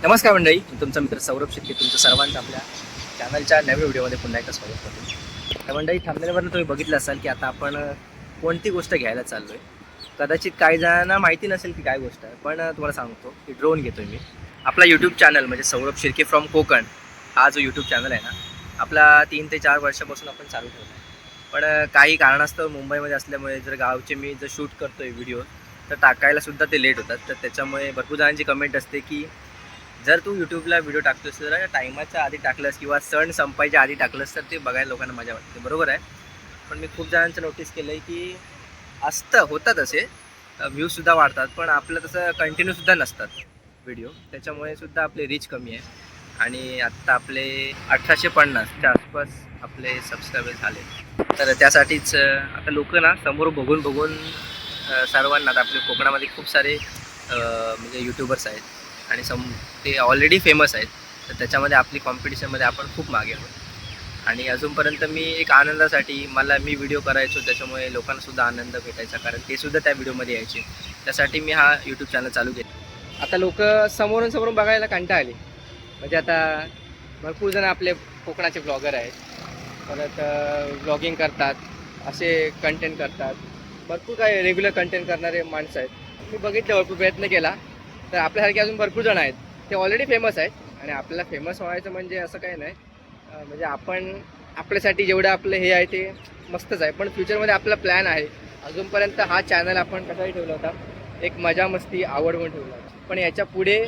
नमस्कार मंडळी, मी तुमचा मित्र सौरभ शिर्के तुमचं सर्वांचं आपल्या चॅनलच्या नवीन व्हिडिओमध्ये पुन्हा एकदा स्वागत करतो. तर मंडळी, थांबल्यावरनं तुम्ही बघितलं असाल की आता आपण कोणती गोष्ट घ्यायला चाललो आहे. कदाचित काही जणांना माहिती नसेल की काय गोष्ट आहे, पण तुम्हाला सांगतो की ड्रोन घेतो आहे मी. आपला यूट्यूब चॅनल म्हणजे सौरभ शिर्के फ्रॉम कोकण हा जो यूट्यूब चॅनल आहे ना, आपला 3 ते 4 वर्षापासून आपण चालू ठेवला आहे. पण काही कारणास्तव मुंबईमध्ये असल्यामुळे जर गावचे मी जर शूट करतो आहे व्हिडिओ तर टाकायलासुद्धा ते लेट होतात. तर त्याच्यामुळे भरपूर जणांची कमेंट असते की जर तू यूट्यूबला व्हिडिओ टाकतोस तर टायमाच्या आधी टाकलंस किंवा सण संपायच्या आधी टाकलंस तर ते बघायला लोकांना मजा वाटते. बरोबर आहे. पण मी खूप जणांचं नोटीस केलं आहे की होतात असे व्ह्यूजसुद्धा वाढतात, पण आपलं तसं कंटिन्यूसुद्धा नसतात व्हिडिओ. त्याच्यामुळे सुद्धा आपले रीच कमी आहे. आणि आत्ता आपले 1850च्या आसपास आपले सबस्क्रायबर झाले. तर त्यासाठीच आता लोक ना समोर बघून बघून सर्वांना आता आपल्या कोकणामध्ये खूप सारे म्हणजे यूट्यूबर्स आहेत आणि ते ऑलरेडी फेमस आहेत. तर त्याच्यामध्ये आपली कॉम्पिटिशनमध्ये आपण खूप मागे आहोत. आणि अजूनपर्यंत मी एक आनंदासाठी मी व्हिडिओ करायचो, त्याच्यामुळे लोकांनासुद्धा आनंद भेटायचा, कारण ते सुद्धा त्या व्हिडिओमध्ये यायचे. त्यासाठी मी हा यूट्यूब चॅनल चालू केला. आता लोक समोरून बघायला कंटाळले आले. म्हणजे आता भरपूर जण आपले कोकणाचे ब्लॉगर आहेत, परत ब्लॉगिंग करतात, असे कंटेंट करतात. भरपूर काही रेग्युलर कंटेंट करणारे माणसं आहेत. मी बघितलं, भरपूर प्रयत्न केला. तर आपल्यासारखे अजून भरपूर जण आहेत, ते ऑलरेडी फेमस आहेत. आणि आपल्याला फेमस व्हायचं म्हणजे असं काही नाही. म्हणजे आपण आपल्यासाठी जेवढं आपलं हे आहे ते मस्तच आहे. पण फ्युचरमध्ये आपला प्लॅन आहे. अजूनपर्यंत हा चॅनल आपण कसाही ठेवला होता, एक मजा मस्ती आवड म्हणून ठेवला होता. पण याच्या पुढे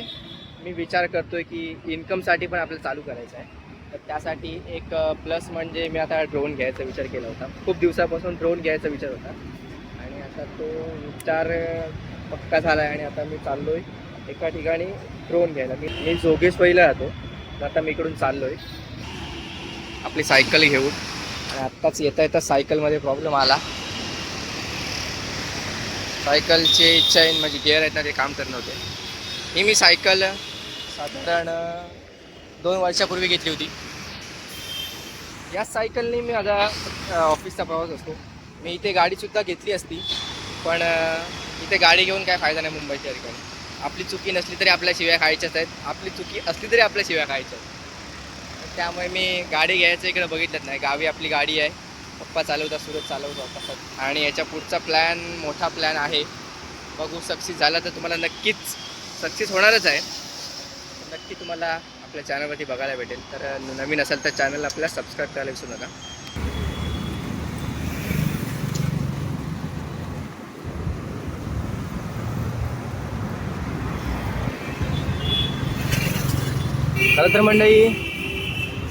मी विचार करतो आहे की इन्कमसाठी पण आपल्याला चालू करायचं आहे. तर त्यासाठी एक प्लस म्हणजे मी आता ड्रोन घ्यायचा विचार केला होता. खूप दिवसापासून ड्रोन घ्यायचा विचार होता आणि आता तो विचार पक्का झाला आहे. आणि आता मी चाललो आहे एका ठिकाणी ड्रोन घ्यायला. मी जोगेश्वरीला राहतो, तर आता मी इकडून चाललो आहे आपली सायकल घेऊन. आणि आत्ताच येता सायकलमध्ये प्रॉब्लेम आला. सायकलचे चैन म्हणजे गिअर आहेत ना, ते काम करत नव्हते. ही मी सायकल साधारण 2 वर्षापूर्वी घेतली होती. या सायकलने मी माझा ऑफिसचा प्रवास असतो. मी इथे गाडीसुद्धा घेतली असती, पण इथे गाडी घेऊन काय फायदा नाही मुंबईच्या ठिकाणी. आपली चुकी नसली तरी आपल्या शिव्या खायच्याच आहेत, आपली चुकी असली तरी आपल्या शिव्या खायच्या आहेत. त्यामुळे मी गाडी घ्यायचं इकडे बघितलंच नाही. गावी आपली गाडी आहे, पप्पा चालवतात, सुरत चालवतो. आणि याच्या पुढचा प्लॅन, मोठा प्लॅन आहे. बघू, सक्सेस झाला तर तुम्हाला नक्कीच, सक्सेस होणारच आहे, नक्की तुम्हाला आपल्या चॅनलवरती बघायला भेटेल. तर नवीन असेल तर चॅनल आपल्याला सबस्क्राईब करायला विसरू नका. खरं तर मंडळी,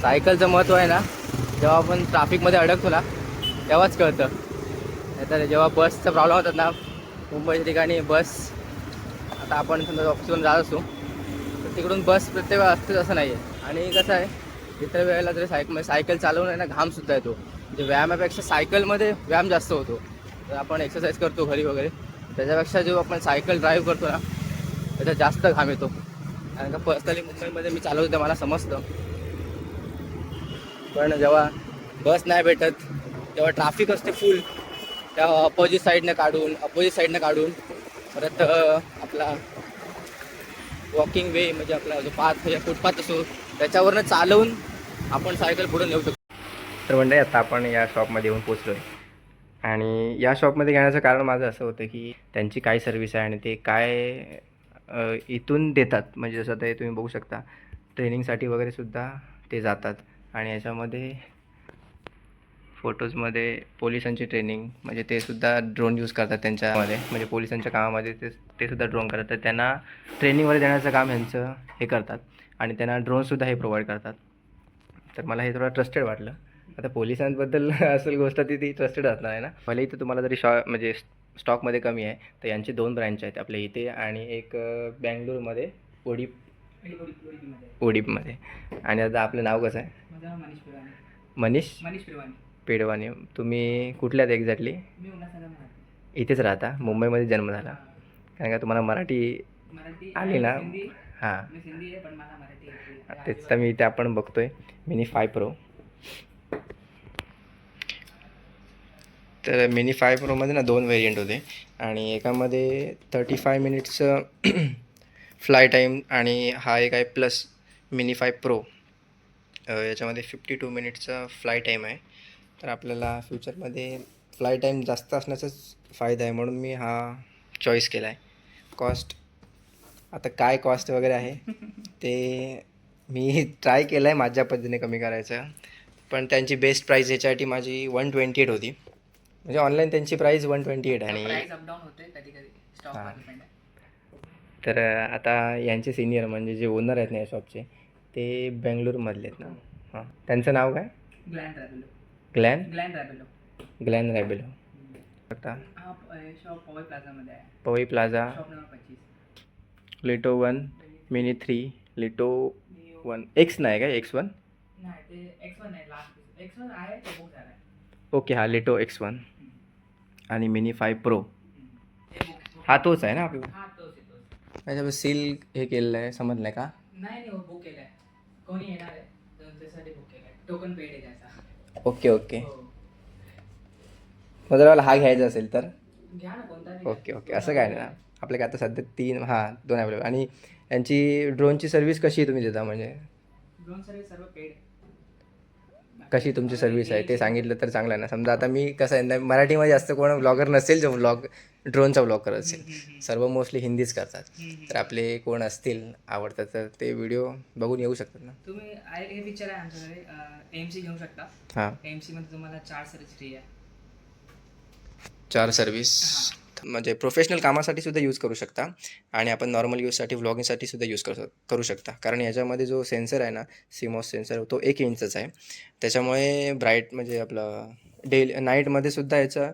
सायकलचं महत्त्व आहे ना, जेव्हा आपण ट्रॅफिकमध्ये अडकतो ना तेव्हाच कळतं. नाहीतर जेव्हा बसचा प्रॉब्लेम होतात ना मुंबईच्या ठिकाणी, आता आपण समजा ऑफिसवरून जात असतो तर तिकडून बस प्रत्येक वेळा असतेच असं नाही आहे. आणि कसं आहे, इतर वेळेला जरी सायकल चालवून आहे ना, घामसुद्धा येतो. म्हणजे व्यायामापेक्षा सायकलमध्ये व्यायाम जास्त होतो. तर आपण एक्सरसाइज करतो घरी वगैरे, त्याच्यापेक्षा जो आपण सायकल ड्राईव्ह करतो ना त्याच्यात जास्त घाम येतो. कारण का पर्सनली मुंबईमध्ये मी चालवतो ते मला समजतं. पण जेव्हा बस नाही भेटत तेव्हा ट्रॅफिक असते फुल, त्या अपोजिट साईडनं काढून परत आपला वॉकिंग वे म्हणजे आपला जो पाथ म्हणजे फुटपाथ असतो त्याच्यावरनं चालवून आपण सायकल पुढे नेऊ शकतो. तर म्हणजे आता आपण या शॉपमध्ये येऊन पोचलो आहे. आणि या शॉपमध्ये घेण्याचं कारण माझं असं होतं की त्यांची काय सर्विस आहे आणि ते काय इथून देतात. म्हणजे जसं ते तुम्ही बघू शकता, ट्रेनिंगसाठी वगैरे सुद्धा ते जातात. आणि याच्यामध्ये फोटोजमध्ये पोलिसांची ट्रेनिंग, म्हणजे ते सुद्धा ड्रोन यूज करतात त्यांच्यामध्ये, म्हणजे पोलिसांच्या कामामध्ये ते सुद्धा ड्रोन करतात. तर त्यांना ट्रेनिंगमध्ये देण्याचं काम यांचं हे करतात. आणि त्यांना ड्रोनसुद्धा हे प्रोव्हाइड करतात. तर मला हे थोडं ट्रस्टेड वाटलं. आता पोलिसांबद्दल असेल गोष्ट ती ट्रस्टेड असणार आहे ना. भले इथं तुम्हाला जरी म्हणजे स्टॉकमध्ये कमी आहे, तर यांचे 2 ब्रँच आहेत, आपल्या इथे आणि एक बँगलोरमध्ये, ओडीपमध्ये. आणि आता आपलं नाव कसं आहे? मनीष पेडवानी. तुम्ही कुठल्यात एक्झॅक्टली? इथेच राहता, मुंबईमध्ये जन्म झाला. कारण का तुम्हाला मराठी आली ना? हां, तेच तर मी इथे आपण बघतोय मिनी 5 प्रो. तर मिनी 5 प्रोमध्ये ना 2 व्हेरियंट होते. आणि एकामध्ये 35 मिनिट्सचं फ्लाय टाईम आणि हा एक आहे प्लस मिनी 5 प्रो. याच्यामध्ये 52 मिनिटचा फ्लाय टाईम आहे. तर आपल्याला फ्युचरमध्ये फ्लाय टाईम जास्त असण्याचाच फायदा आहे, म्हणून मी हा चॉईस केला आहे. कॉस्ट आता काय कॉस्ट वगैरे आहे ते मी ट्राय केलं आहे माझ्या पद्धतीने कमी करायचं, पण त्यांची बेस्ट प्राईस ह्याच्यासाठी माझी 128 होती. म्हणजे ऑनलाईन त्यांची प्राईस 128 आहे. आणि हां, तर आता यांचे सिनियर म्हणजे जे ओनर आहेत ना या शॉपचे, ते बेंगळुरूमधले आहेत ना. हां, त्यांचं नाव काय? Glen Glen Rebello. आता पवई प्लाझा, लिटो 1, मिनी 3, लिटो 1 एक्स नाही काय, X1? ओके, हा लिटो X1 आणि मिनी 5 प्रो. हा तोच आहे ना आपला? त्याच्यावर सील हे केलेलं आहे, समजलं नाही का? Okay okay. मग जर मला हा घ्यायचा असेल तर ओके ओके, असं काय नाही ना आपल्या काय आता सध्या 3 2 अवेलेबल. आणि यांची ड्रोनची सर्व्हिस कशी तुम्ही देता, म्हणजे कशी तुमची सर्व्हिस आहे ते सांगितलं तर चांगलं आहे ना. समजा आता मी कसं आहे ना, मराठीमध्ये जास्त कोण ब्लॉगर नसेल जो ड्रोनचा ब्लॉग करत असेल, सर्व मोस्टली हिंदीच करतात. तर आपले कोण असतील आवडतात तर ते व्हिडिओ बघून येऊ शकतात ना. तुम्ही हे पिक्चर आहे आमच्याकडे AMC घेऊ शकता. हां, AMC मध्ये तुम्हाला 4 सर्व्हिस फ्री आहे. 4 सर्व्हिस म्हणजे प्रोफेशनल कामासाठी सुद्धा यूज करू शकता आणि आपण नॉर्मल यूजसाठी व्लॉगिंगसाठी सुद्धा यूज करू शकता. कारण याच्यामध्ये जो सेन्सर आहे ना, CMOS सेन्सर, तो 1 इंचचा आहे. त्याच्यामुळे ब्राईट म्हणजे आपलं नाईटमध्ये सुद्धा याचं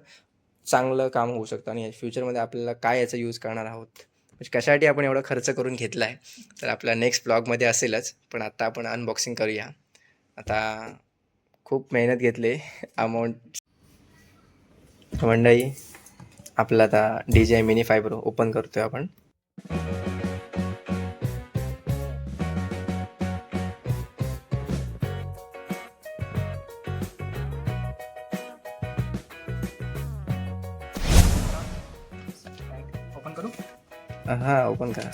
चांगलं काम होऊ शकतं. आणि फ्युचरमध्ये आपल्याला काय याचा यूज करणार आहोत, म्हणजे कशासाठी आपण एवढा खर्च करून घेतला आहे, तर आपला नेक्स्ट ब्लॉगमध्ये असेलच. पण आत्ता आपण अनबॉक्सिंग करूया. आता खूप मेहनत घेतली अमाऊंट. मंडळी, आपला आता DJI मिनी 5 प्रो ओपन करतोय आपण. ओपन करू? हां, ओपन करा.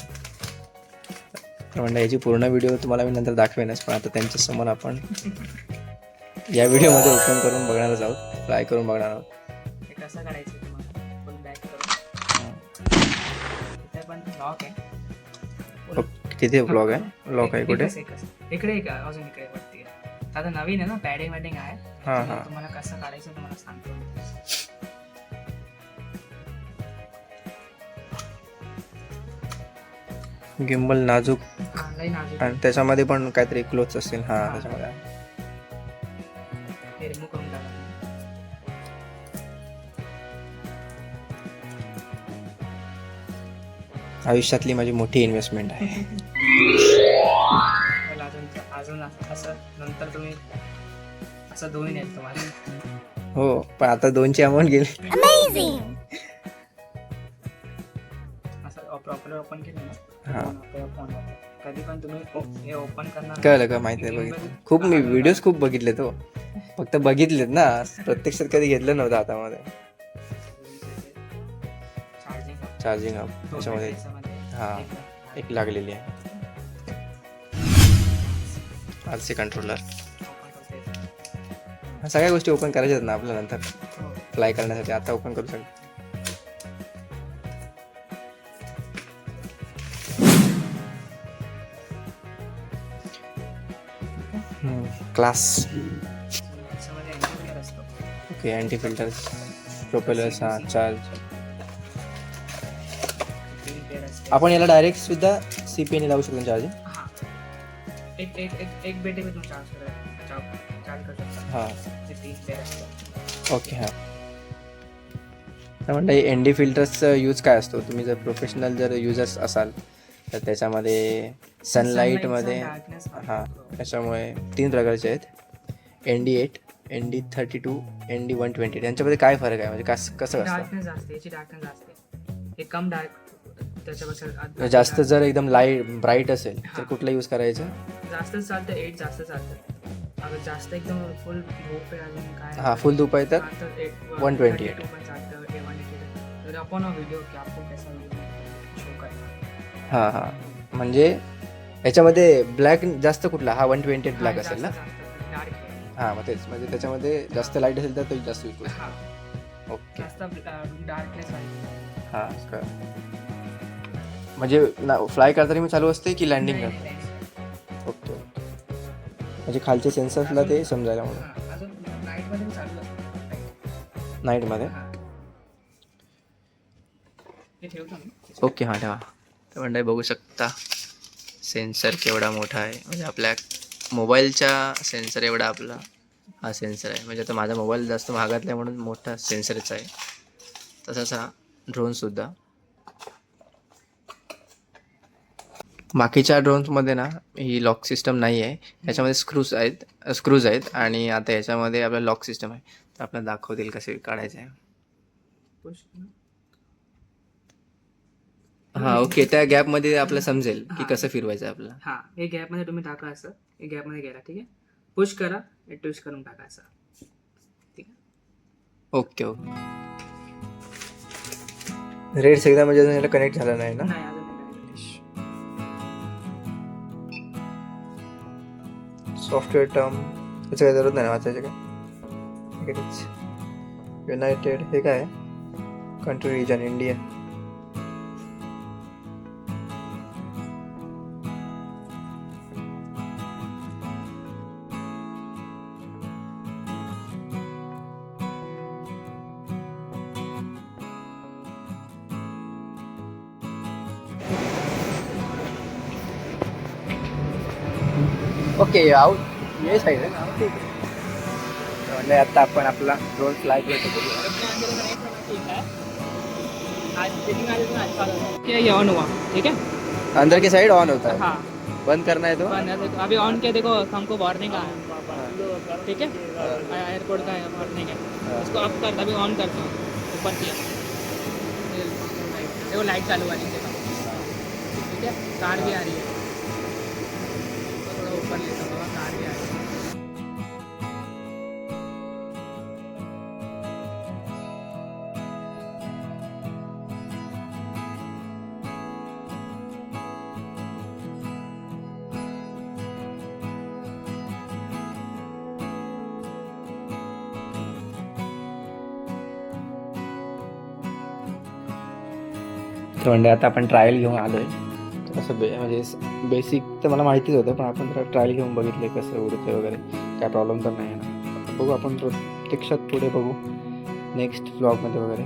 तर म्हणजे याची पूर्ण व्हिडिओ तुम्हाला मी नंतर दाखवेनच, पण आता त्यांच्यासमोर आपण या व्हिडिओमध्ये ओपन करून बघणारच आहोत, ट्राय करून बघणार आहोत. हे कसं काढायचं तुम्हाला फुल बॅक करून. इथे पण लॉक आहे. तिथे ब्लॉग आहे, लॉक आहे कुठे? इकडे एक अजून इकडे वरती आहे. आता नवीन आहे ना, पॅडिंग वॅडिंग आहे. हां हां. तुम्हाला कसं काढायचं तुम्हाला सांगतो. गिम्बल नाजूक लई नाजूक. आणि त्याच्यामध्ये पण काहीतरी क्लोथ्स असतील. हां, त्याच्यामध्ये हे रिमूव्ह करून टाका. आयुष्यातली माझी मोठी इन्व्हेस्टमेंट आहे. अजून असं नंतर तुम्ही असं दोन्ही येईल तुम्हाला. हो, पण आता 2ची अमाऊंट गेली. असं प्रॉपर ओपन केलं ना, हां, फोन कधी पण तुम्ही हे ओपन करणार. कळलं का? माहिती आहे, बघितलं खूप, मी व्हिडिओज खूप बघितले. तो फक्त बघितलेत ना, प्रत्यक्षात कधी घेतलं नव्हतं हातामध्ये. चार्जिंग अप त्याच्यामध्ये हां एक लागलेली आहे. RC controller. सगळ्या गोष्टी ओपन करायच्यात ना आपल्या नंतर फ्लाय करण्यासाठी. आता ओपन करू शकतो. Class. Okay, anti filters, propellers. हां, चार्ज. आपण याला डायरेक्ट सुद्धा CPA ने लावू शकतो चार्जिंग. हां, एक बेटे में तुम चार्ज कर सकता. हां, ते 3 पेअर असतात. ओके. हां, तर म्हणता ND फिल्टर्सचा यूज काय असतो? तुम्ही जर प्रोफेशनल युजर्स असाल तर त्याच्यामध्ये सनलाईटमध्ये हां, त्याच्यामुळे 3 प्रकारचे आहेत, ND8, ND32, ND120. यांच्यामध्ये काय फरक आहे, म्हणजे कसं असतं? डार्कनेस जास्त, याची डार्कनेस जास्त. हे कम डार्क त्याच्यापेक्षा जास्त जर एकदम ब्राईट असेल तर कुठलं यूज करायचं? जास्त चालतं 8 जास्त चालतं. अगर जास्त एकदम फुल धूप आहे अजून काय. हां, फुल धूप आहे तर 128. तर आपण व्हिडिओ की आपको कैसा शो करना. हां हां, म्हणजे याच्यामध्ये ब्लॅक जास्त कुठला हा 128 ब्लॅक असेल ना. डार्क हां मग तेच म्हणजे त्याच्यामध्ये जास्त लाईट असेल तर तो जास्त यूज होईल. हा ओके जास्त डार्कनेस आहे. हां का म्हणजे फ्लाय करताना मी चालू असते की लँडिंग नाही, करता. नाही, नाही. ओके ओके म्हणजे खालच्या सेन्सर्सला ते समजायला म्हणून हा, अजून नाईटमध्ये पण चालू असतं. नाईटमध्ये. हा. हे ठेवतो मी. ओके हां ठेवा. तर मंडळी बघू शकता सेन्सर केवढा मोठा आहे. म्हणजे आपल्या मोबाईलच्या सेन्सर एवढा आपला हा सेन्सर आहे. म्हणजे आता माझा मोबाईल जास्त महागातला आहे म्हणून मोठा सेन्सरच आहे. तसाच हा ड्रोनसुद्धा. बाकीच्या ड्रोन्समध्ये ना ही लॉक सिस्टम नाही आहे. याच्यामध्ये स्क्रूज आहेत आणि आता याच्यामध्ये आपला लॉक सिस्टम आहे. तर आपल्याला दाखवतील कसे काढायचे आहे. Push. हां ओके त्या गॅपमध्ये आपल्याला समजेल की कसं फिरवायचं आहे आपल्याला. हा हे गॅपमध्ये तुम्ही टाका असं. हे गॅपमध्ये गेला ठीक आहे. पुश करा हे ट्विस्ट करून टाका असं. ठीक आहे. ओके ओके रेड्स एकदा म्हणजे अजून याला कनेक्ट झाला नाही ना. नाही अजून नाही. सॉफ्टवेअर टर्म याचं काही जरूरत नाही ना वाचायचं काय. युनायटेड हे काय country region India. Okay out ये साईड आहे ना. ठीक आहे म्हणजे आता आपण आपला ड्रोन फ्लाय करतो. ये ऑन हुआ ठीक है. अंदर की साइड ऑन होता है. हाँ बंद करना है तो अभी ऑन किया देखो हमको वार्निंग आया ठीक है. एयरपोर्ट का वार्निंग है उसको ऑफ कर अभी ऑन करता हूँ. ऊपर किया देखो लाइट चालू वाली ठीक है. कार भी आ रही है तो थोड़ा ऊपर लेता हूँ. कार भी आ रही है. तर म्हणजे आता आपण ट्रायल घेऊन आलो आहे. असं म्हणजे बेसिक तर मला माहितीच होतं पण आपण जरा ट्रायल घेऊन बघितले कसं उडतं वगैरे. काय प्रॉब्लेम तर नाही आहे ना. बघू आपण प्रत्यक्षात पुढे बघू नेक्स्ट व्लॉगमध्ये वगैरे.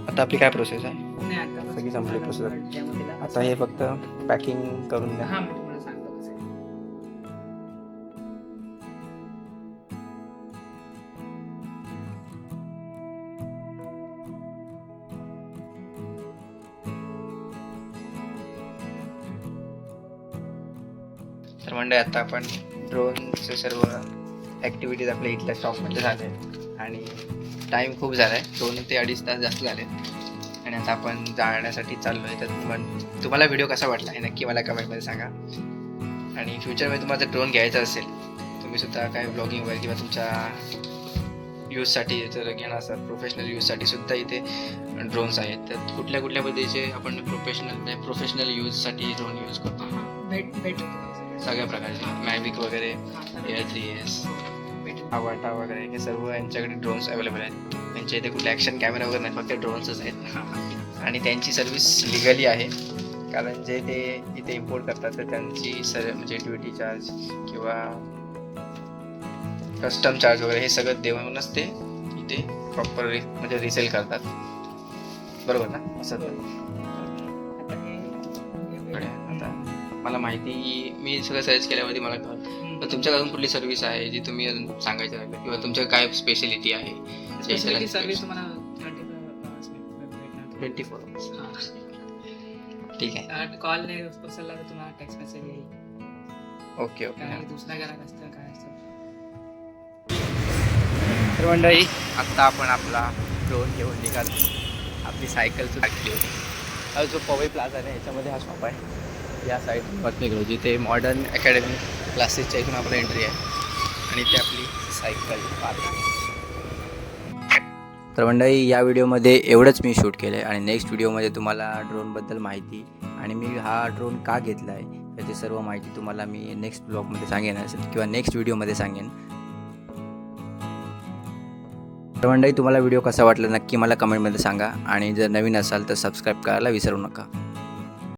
आता आपली काय प्रोसेस आहे. नाही आता सगळी संपली प्रोसेस. त्यामध्ये आता हे फक्त पॅकिंग करून द्या. हां मी तुम्हाला सांगतो कसं आहे. तर म्हणजे आता आपण ड्रोनचे सर्व ॲक्टिव्हिटीज आपल्या इथल्या शॉपमध्ये झाले आणि टाईम खूप झाला आहे. 2 ते 2.5 तास जास्त झाले आणि आता आपण जाण्यासाठी चाललो आहे. तर तुम्हाला व्हिडिओ कसा वाटला हे नक्की मला कमेंटमध्ये सांगा. आणि फ्युचरमध्ये तुम्हाला जर ड्रोन घ्यायचा असेल तुम्ही सुद्धा काय ब्लॉगिंग वगैरे किंवा तुमच्या यूजसाठी जर घेणार असाल प्रोफेशनल यूजसाठी सुद्धा इथे ड्रोन्स आहेत. तर कुठल्या कुठल्या पद्धतीचे आपण प्रोफेशनल यूजसाठी ड्रोन यूज करतो. भेट सगळ्या प्रकारचे मॅविक वगैरे एअर 3S अवाटा वगैरे हे सर्व यांच्याकडे ड्रोन्स अवेलेबल आहेत. त्यांच्या इथे कुठले ॲक्शन कॅमेरा वगैरे नाही फक्त ड्रोन्सच आहेत आणि त्यांची सर्व्हिस लिगली आहे. कारण जे ते इथे इम्पोर्ट करतात तर त्यांची म्हणजे ड्युटी चार्ज किंवा कस्टम चार्ज वगैरे हे सगळं देऊनच ते इथे प्रॉपर म्हणजे रिसेल करतात. बरोबर ना. असं आता मला माहिती मी सगळं सर्च केल्यावरती मला कळलं. तर तुमच्याकडे अजून कुठली सर्व्हिस आहे जी तुम्ही अजून सांगायचं राहिलं किंवा तुमच्या काय स्पेशलिटी आहे. सर्व्हिस तुम्हाला 24 hours. ठीक आहे. कॉल नाही उचलला तर तुम्हाला टेक्स्ट मेसेज येईल. Okay okay. काय दुसरा ग्राहक असतं काय असतं. तर मंडळी आत्ता आपण आपला ड्रोन घेऊन निघालो. आपली सायकल सुद्धा टाकली होती. हा जो पवई प्लाझा आहे याच्यामध्ये हा शॉप आहे. या साईडून मत निघलो जिथे मॉडर्न अकॅडमी क्लासेसच्या इथून आपलं एंट्री आहे आणि ते आपली सायकल पार्क. तर मंडळी या व्हिडिओमध्ये एवढंच मी शूट केलं आहे आणि नेक्स्ट व्हिडिओमध्ये तुम्हाला ड्रोनबद्दल माहिती आणि मी हा ड्रोन का घेतला आहे याची सर्व माहिती तुम्हाला मी नेक्स्ट ब्लॉगमध्ये सांगेन असेल किंवा नेक्स्ट व्हिडिओमध्ये सांगेन. तर मंडळी तुम्हाला व्हिडिओ कसा वाटला नक्की मला कमेंटमध्ये सांगा आणि जर नवीन असाल तर सबस्क्राईब करायला विसरू नका.